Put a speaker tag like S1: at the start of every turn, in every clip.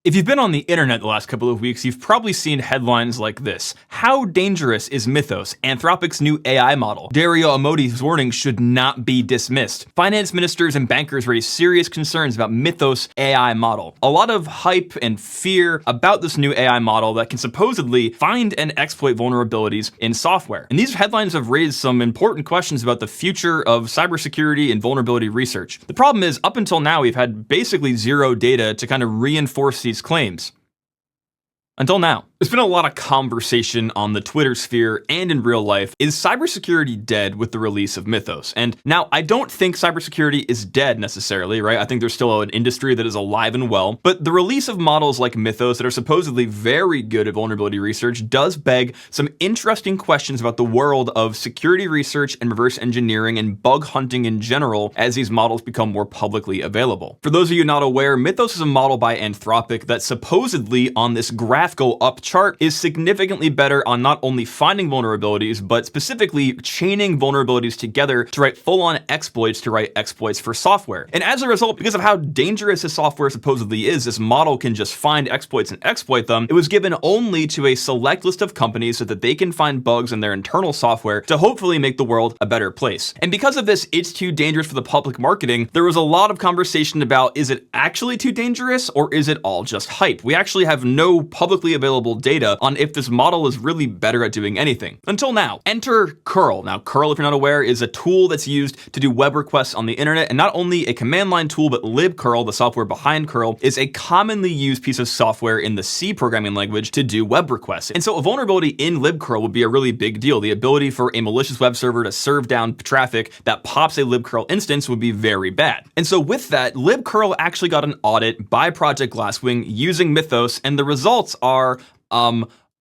S1: If you've been on the internet the last couple of weeks, you've probably seen headlines like this. How dangerous is Mythos, Anthropic's new AI model? Dario Amodi's warning should not be dismissed. Finance ministers and bankers raise serious concerns about Mythos AI model. A lot of hype and fear about this new AI model that can supposedly find and exploit vulnerabilities in software. And these headlines have raised some important questions about the future of cybersecurity and vulnerability research. The problem is, up until now, we've had basically zero data to kind of reinforce these claims. Until now. There's been a lot of conversation on the Twitter sphere and in real life. Is cybersecurity dead with the release of Mythos? And now, I don't think cybersecurity is dead necessarily, right? I think there's still an industry that is alive and well. But the release of models like Mythos that are supposedly very good at vulnerability research does beg some interesting questions about the world of security research and reverse engineering and bug hunting in general as these models become more publicly available. For those of you not aware, Mythos is a model by Anthropic that supposedly on this graph go up chart is significantly better on not only finding vulnerabilities, but specifically chaining vulnerabilities together to write full-on exploits to write exploits for software. And as a result, because of how dangerous this software supposedly is, this model can just find exploits and exploit them. It was given only to a select list of companies so that they can find bugs in their internal software to hopefully make the world a better place. And because of this, it's too dangerous for the public marketing. There was a lot of conversation about, is it actually too dangerous or is it all just hype? We actually have no publicly available data on if this model is really better at doing anything. Until now. Enter curl. Now, curl, if you're not aware, is a tool that's used to do web requests on the internet, and not only a command line tool, but libcurl, the software behind curl, is a commonly used piece of software in the C programming language to do web requests. And so a vulnerability in libcurl would be a really big deal. The ability for a malicious web server to serve down traffic that pops a libcurl instance would be very bad. And so with that, libcurl actually got an audit by Project Glasswing using Mythos, and the results are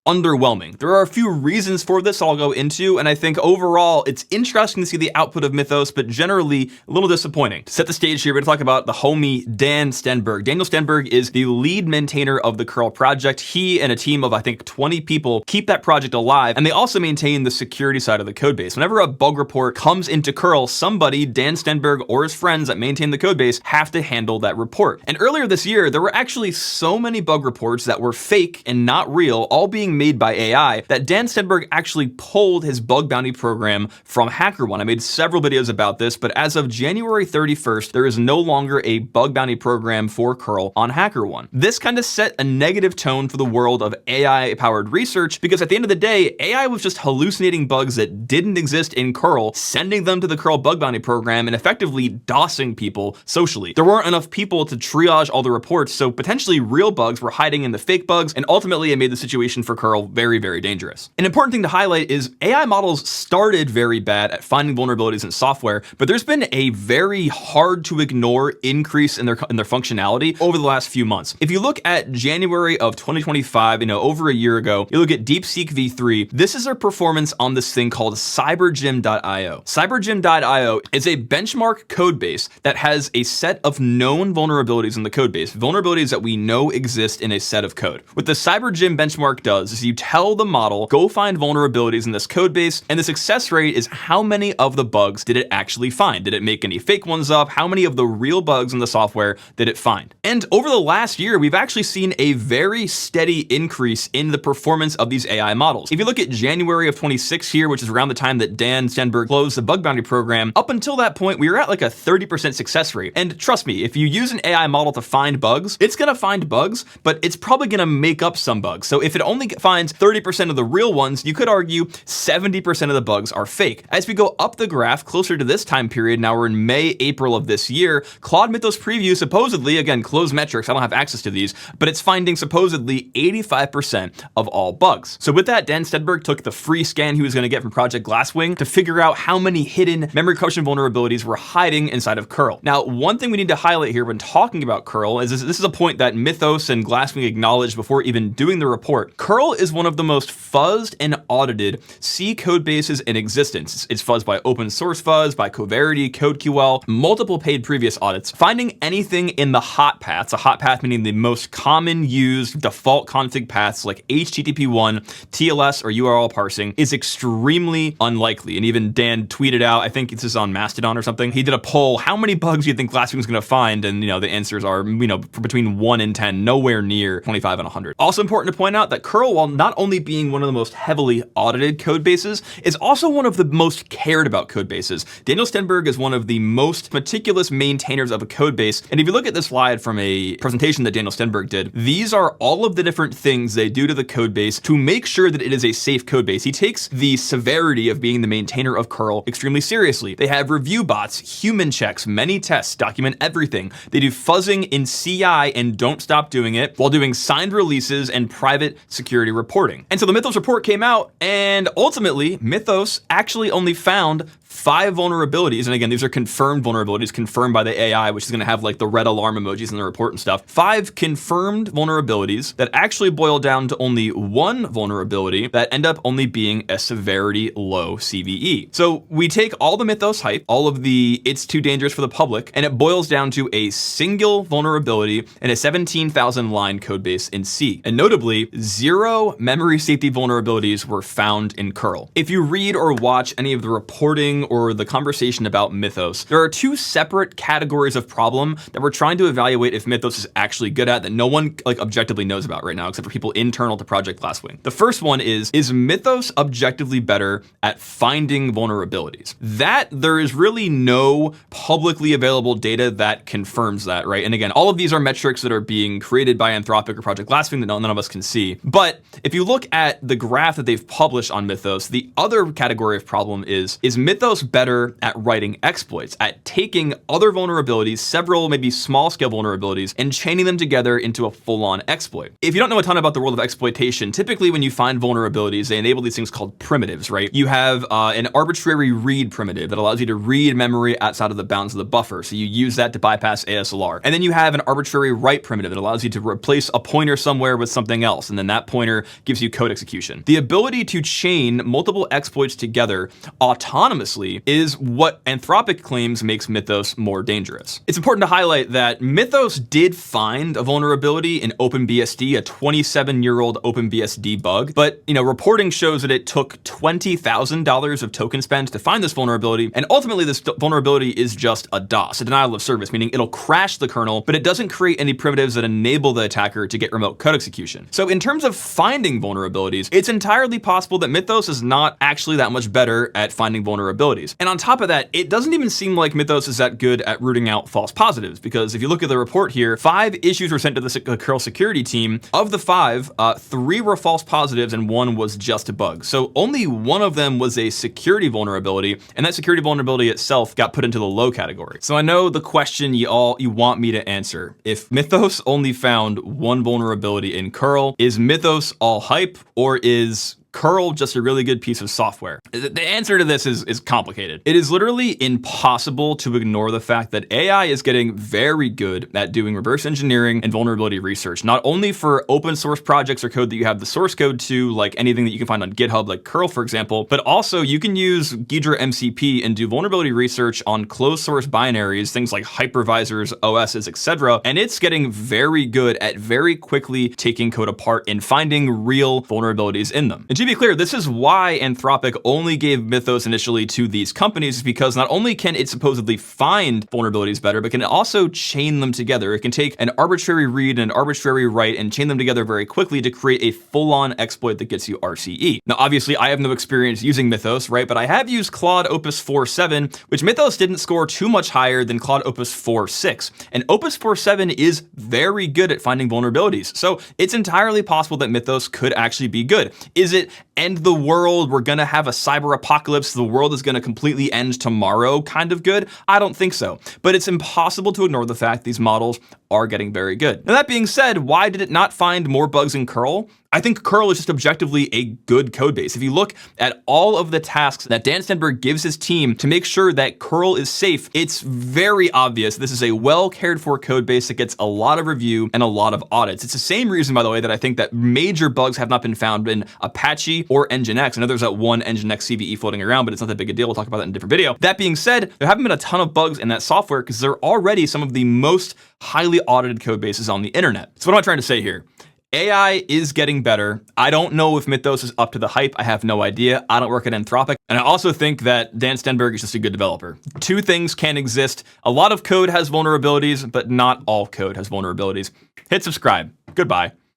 S1: underwhelming. There are a few reasons for this I'll go into, and I think overall it's interesting to see the output of Mythos, but generally a little disappointing. To set the stage here, we're going to talk about the homie Dan Stenberg. Daniel Stenberg is the lead maintainer of the curl project. He and a team of, I think, 20 people keep that project alive, and they also maintain the security side of the codebase. Whenever a bug report comes into curl, somebody, Dan Stenberg or his friends that maintain the codebase, have to handle that report. And earlier this year, there were actually so many bug reports that were fake and not real, all being made by AI, that Dan Stenberg actually pulled his bug bounty program from HackerOne. I made several videos about this, but as of January 31st, there is no longer a bug bounty program for curl on HackerOne. This kind of set a negative tone for the world of AI-powered research, because at the end of the day, AI was just hallucinating bugs that didn't exist in curl, sending them to the curl bug bounty program, and effectively DOSing people socially. There weren't enough people to triage all the reports, so potentially real bugs were hiding in the fake bugs, and ultimately it made the situation for curl very, very dangerous. An important thing to highlight is AI models started very bad at finding vulnerabilities in software, but there's been a very hard to ignore increase in their functionality over the last few months. If you look at January of 2025, over a year ago, you look at DeepSeek v3, this is their performance on this thing called cybergym.io. Cybergym.io is a benchmark code base that has a set of known vulnerabilities in the code base, vulnerabilities that we know exist in a set of code. What the Cybergym benchmark does is you tell the model, go find vulnerabilities in this code base, and the success rate is how many of the bugs did it actually find? Did it make any fake ones up? How many of the real bugs in the software did it find? And over the last year, we've actually seen a very steady increase in the performance of these AI models. If you look at January of 26 here, which is around the time that Dan Stenberg closed the bug bounty program, up until that point, we were at like a 30% success rate. And trust me, if you use an AI model to find bugs, it's gonna find bugs, but it's probably gonna make up some bugs. So if it only finds 30% of the real ones, you could argue 70% of the bugs are fake. As we go up the graph closer to this time period, now we're in May, April of this year, Claude Mythos Preview supposedly, again, closed metrics, I don't have access to these, but it's finding supposedly 85% of all bugs. So with that, Dan Stenberg took the free scan he was going to get from Project Glasswing to figure out how many hidden memory cushion vulnerabilities were hiding inside of curl. Now, one thing we need to highlight here when talking about curl is this is a point that Mythos and Glasswing acknowledged before even doing the report. Curl Curl is one of the most fuzzed and audited C code bases in existence. It's fuzzed by open source fuzz, by Coverity, CodeQL, multiple paid previous audits. Finding anything in the hot paths, a hot path meaning the most common used default config paths like HTTP1, TLS, or URL parsing, is extremely unlikely. And even Dan tweeted out, I think this is on Mastodon or something, he did a poll, how many bugs do you think Glasswing is going to find? And the answers are, between 1 and 10, nowhere near 25 and 100. Also important to point out that curl, while not only being one of the most heavily audited code bases, is also one of the most cared about code bases. Daniel Stenberg is one of the most meticulous maintainers of a code base. And if you look at this slide from a presentation that Daniel Stenberg did, these are all of the different things they do to the code base to make sure that it is a safe code base. He takes the severity of being the maintainer of curl extremely seriously. They have review bots, human checks, many tests, document everything. They do fuzzing in CI and don't stop doing it while doing signed releases and private security reporting. And so the Mythos report came out, and ultimately Mythos actually only found 5 vulnerabilities. And again, these are confirmed vulnerabilities, confirmed by the AI, which is going to have like the red alarm emojis in the report and stuff. 5 confirmed vulnerabilities that actually boil down to only 1 vulnerability that end up only being a severity low CVE. So we take all the Mythos hype, all of the it's too dangerous for the public, and it boils down to a single vulnerability in a 17,000 line code base in C. And notably, 0 memory safety vulnerabilities were found in curl. If you read or watch any of the reporting or the conversation about Mythos, there are 2 separate categories of problem that we're trying to evaluate if Mythos is actually good at that no one objectively knows about right now, except for people internal to Project Glasswing. The first one is Mythos objectively better at finding vulnerabilities? That there is really no publicly available data that confirms that, right? And again, all of these are metrics that are being created by Anthropic or Project Glasswing that none of us can see. But if you look at the graph that they've published on Mythos, the other category of problem is Mythos better at writing exploits, at taking other vulnerabilities, several maybe small scale vulnerabilities, and chaining them together into a full-on exploit. If you don't know a ton about the world of exploitation, typically when you find vulnerabilities, they enable these things called primitives, right? You have an arbitrary read primitive that allows you to read memory outside of the bounds of the buffer. So you use that to bypass ASLR. And then you have an arbitrary write primitive that allows you to replace a pointer somewhere with something else. And then that pointer gives you code execution. The ability to chain multiple exploits together autonomously is what Anthropic claims makes Mythos more dangerous. It's important to highlight that Mythos did find a vulnerability in OpenBSD, a 27-year-old OpenBSD bug, but reporting shows that it took $20,000 of token spend to find this vulnerability, and ultimately this vulnerability is just a DOS, a denial of service, meaning it'll crash the kernel, but it doesn't create any primitives that enable the attacker to get remote code execution. So in terms of finding vulnerabilities, it's entirely possible that Mythos is not actually that much better at finding vulnerabilities. And on top of that, it doesn't even seem like Mythos is that good at rooting out false positives, because if you look at the report here, 5 issues were sent to the curl security team. Of the 5, 3 were false positives and 1 was just a bug. So only 1 of them was a security vulnerability, and that security vulnerability itself got put into the low category. So I know the question you want me to answer. If Mythos only found 1 vulnerability in curl, is Mythos all hype, or is curl just a really good piece of software? The answer to this is complicated. It is literally impossible to ignore the fact that AI is getting very good at doing reverse engineering and vulnerability research, not only for open source projects or code that you have the source code to, like anything that you can find on GitHub, like curl, for example, but also you can use Ghidra MCP and do vulnerability research on closed source binaries, things like hypervisors, OSs, etc. And it's getting very good at very quickly taking code apart and finding real vulnerabilities in them. And to be clear, this is why Anthropic only gave Mythos initially to these companies, because not only can it supposedly find vulnerabilities better, but can also chain them together. It can take an arbitrary read and an arbitrary write and chain them together very quickly to create a full-on exploit that gets you RCE. Now, obviously, I have no experience using Mythos, right? But I have used Claude Opus 4.7, which Mythos didn't score too much higher than Claude Opus 4.6. And Opus 4.7 is very good at finding vulnerabilities. So it's entirely possible that Mythos could actually be good. Is it end the world, we're gonna have a cyber apocalypse, the world is gonna completely end tomorrow kind of good? I don't think so. But it's impossible to ignore the fact these models are getting very good. Now that being said, why did it not find more bugs in curl? I think curl is just objectively a good code base. If you look at all of the tasks that Dan Stenberg gives his team to make sure that curl is safe, it's very obvious this is a well cared for code base that gets a lot of review and a lot of audits. It's the same reason, by the way, that I think that major bugs have not been found in Apache or Nginx. I know there's that one Nginx CVE floating around, but it's not that big a deal. We'll talk about that in a different video. That being said, there haven't been a ton of bugs in that software because they're already some of the most highly audited code bases on the internet. So what am I trying to say here? AI is getting better. I don't know if Mythos is up to the hype. I have no idea. I don't work at Anthropic. And I also think that Dan Stenberg is just a good developer. Two things can exist. A lot of code has vulnerabilities, but not all code has vulnerabilities. Hit subscribe. Goodbye.